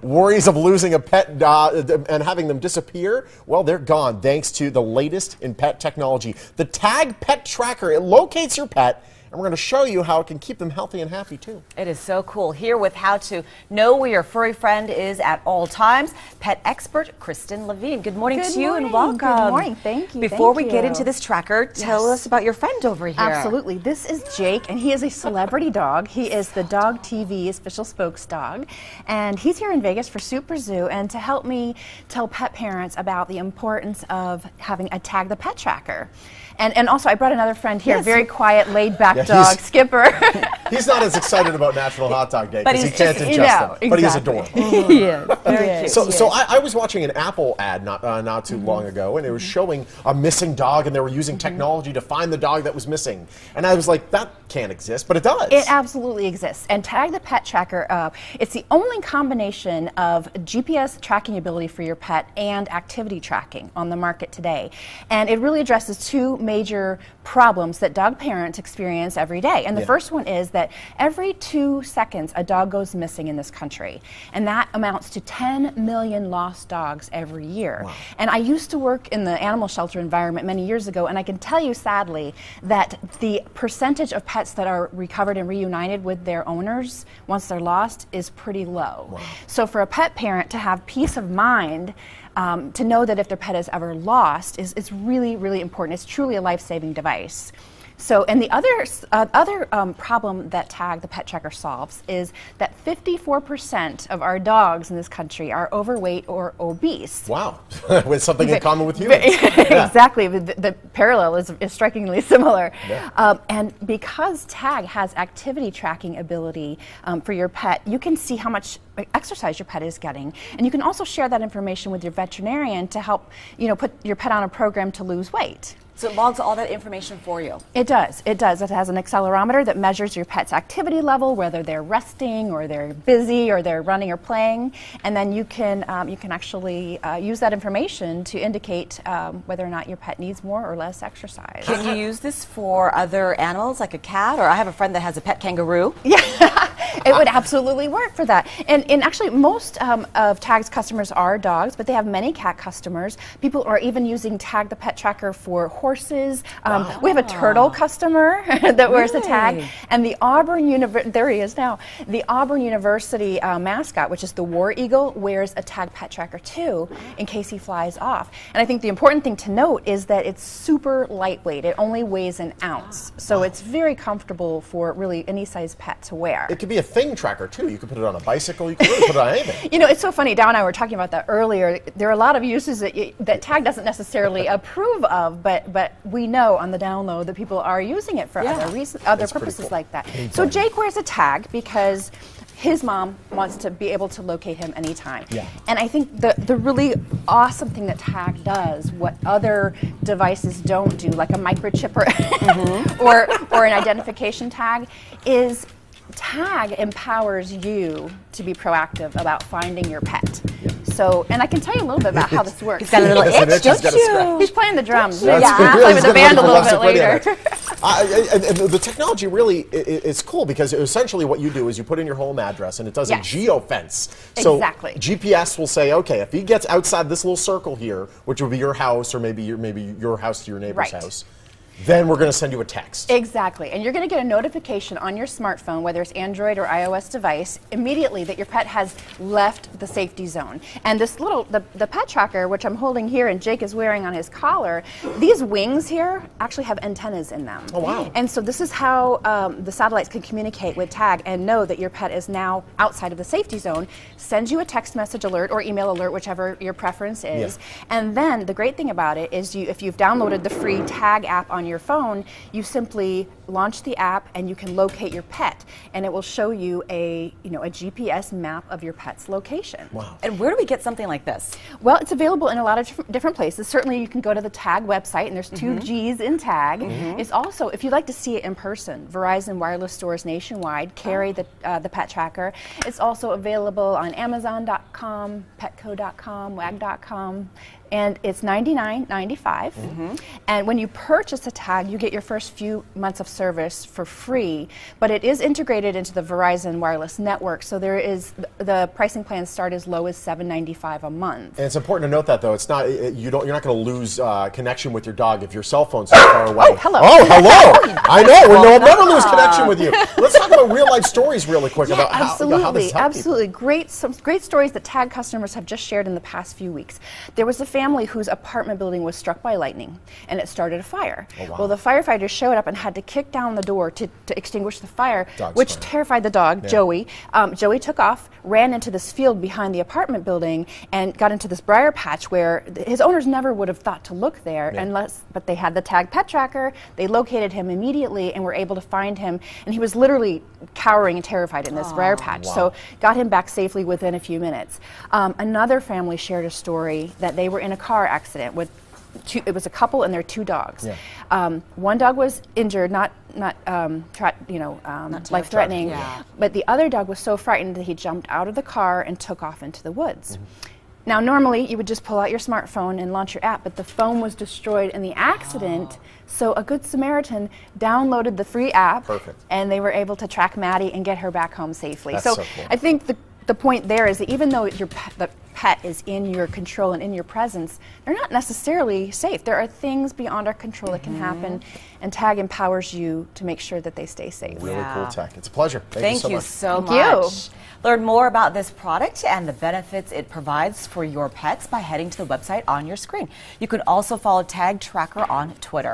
Worries of losing a pet and having them disappear, well, they're gone thanks to the latest in pet technology. The Tag Pet Tracker, it locates your pet, and we're going to show you how it can keep them healthy and happy, too. It is so cool. Here with how to know where your furry friend is at all times, pet expert Kristen Levine. Good morning to you and welcome. Good morning. Thank you. Before we get into this tracker, tell us about your friend over here. Absolutely. This is Jake, and he is a celebrity dog. He is the Dog TV's official spokesdog, and he's here in Vegas for Super Zoo and to help me tell pet parents about the importance of having a Tag the Pet Tracker. And also, I brought another friend here, very quiet, laid-back dog, Skipper. He's not as excited about National Hot Dog Day because he can't ingest them, but he's adorable. He is. Very cute. So I was watching an Apple ad not too long ago, and it was showing a missing dog, and they were using technology to find the dog that was missing. And I was like, that can't exist, but it does. It absolutely exists. And Tag the Pet Tracker, it's the only combination of GPS tracking ability for your pet and activity tracking on the market today. And it really addresses two major problems that dog parents experience every day. And the first one is that every 2 seconds a dog goes missing in this country. And that amounts to 10 million lost dogs every year. Wow. And I used to work in the animal shelter environment many years ago, and I can tell you sadly that the percentage of pets that are recovered and reunited with their owners once they're lost is pretty low. Wow. So for a pet parent to have peace of mind to know that if their pet is ever lost is really, really important. It's truly a life-saving device. So, and the other problem that Tag the Pet Tracker solves is that 54% of our dogs in this country are overweight or obese. Wow, with something in common with humans. Exactly, the parallel is strikingly similar. Yeah. And because Tag has activity tracking ability for your pet, you can see how much exercise your pet is getting, and you can also share that information with your veterinarian to help put your pet on a program to lose weight. So it logs all that information for you. It does. It does. It has an accelerometer that measures your pet's activity level, whether they're resting or they're busy or they're running or playing, and then you can actually use that information to indicate whether or not your pet needs more or less exercise. Can you use this for other animals like a cat? Or I have a friend that has a pet kangaroo. Yeah, it would absolutely work for that. And actually, most of Tag's customers are dogs, but they have many cat customers. People are even using Tag the Pet Tracker for horses. We have a turtle customer that wears a tag, and the Auburn there he is now. The Auburn University mascot, which is the war eagle, wears a Tag Pet Tracker too, in case he flies off. And I think the important thing to note is that it's super lightweight. It only weighs an ounce, so it's very comfortable for really any size pet to wear. It could be a thing tracker too. You could put it on a bicycle. You could really put it on anything. It's so funny. Dow and I were talking about that earlier. There are a lot of uses that Tag doesn't necessarily approve of, but we know on the down low that people are using it for other purposes like that. So Jake wears a tag because his mom wants to be able to locate him anytime. Yeah. And I think the really awesome thing that Tag does, what other devices don't do, like a microchip or an identification tag, is Tag empowers you to be proactive about finding your pet. So, and I can tell you a little bit about how this works. He's got a little itch, don't you? He's playing the drums. We'll play with the band a little bit later. And the technology really is cool because essentially what you do is you put in your home address and it does a geofence. So GPS will say, okay, if he gets outside this little circle here, which would be your house or maybe your house to your neighbor's house, then we're going to send you a text. Exactly. And you're going to get a notification on your smartphone, whether it's Android or iOS device, immediately that your pet has left the safety zone. And this the pet tracker, which I'm holding here and Jake is wearing on his collar, these wings here actually have antennas in them. Oh, wow. And so this is how the satellites can communicate with Tag and know that your pet is now outside of the safety zone, send you a text message alert or email alert, whichever your preference is. Yeah. And then the great thing about it is if you've downloaded the free Tag app on your phone, you simply launch the app and you can locate your pet, and it will show you a GPS map of your pet's location. Wow. And where do we get something like this? Well, it's available in a lot of different places. Certainly you can go to the Tag website, and there's 2 G's in Tag. It's also, if you'd like to see it in person, Verizon wireless stores nationwide carry the pet tracker. It's also available on Amazon.com, Petco.com, Wag.com. And it's $99.95. And when you purchase a Tag, you get your first few months of service for free, but it is integrated into the Verizon wireless network, so there is the pricing plans start as low as $7.95 a month. And it's important to note that though, it's not you're not going to lose connection with your dog if your cell phone's so far away. Oh, hello. Oh, hello. I know. We'll never lose connection with you. Let's talk about real life stories really quick about how this helps absolutely. Some great stories that Tag customers have just shared in the past few weeks. There was a family whose apartment building was struck by lightning, and it started a fire. Oh, wow. Well, the firefighters showed up and had to kick down the door to extinguish the fire, Dog's which fine. terrified the dog, Joey. Joey took off, ran into this field behind the apartment building, and got into this briar patch where his owners never would have thought to look there but they had the Tag pet tracker. They located him immediately and were able to find him, and he was literally cowering and terrified in this briar patch. Wow. So got him back safely within a few minutes. Another family shared a story that they were in a car accident with it was a couple and their 2 dogs. Yeah. One dog was injured, not life-threatening, but the other dog was so frightened that he jumped out of the car and took off into the woods. Mm-hmm. Now, normally you would just pull out your smartphone and launch your app, but the phone was destroyed in the accident, so a Good Samaritan downloaded the free app, and they were able to track Maddie and get her back home safely. That's so cool. I think the point there is that even though the pet is in your control and in your presence, they're not necessarily safe. There are things beyond our control that can happen, and Tag empowers you to make sure that they stay safe. Really cool tech. It's a pleasure. Thank you so much. Thank you. Learn more about this product and the benefits it provides for your pets by heading to the website on your screen. You can also follow Tag Tracker on Twitter.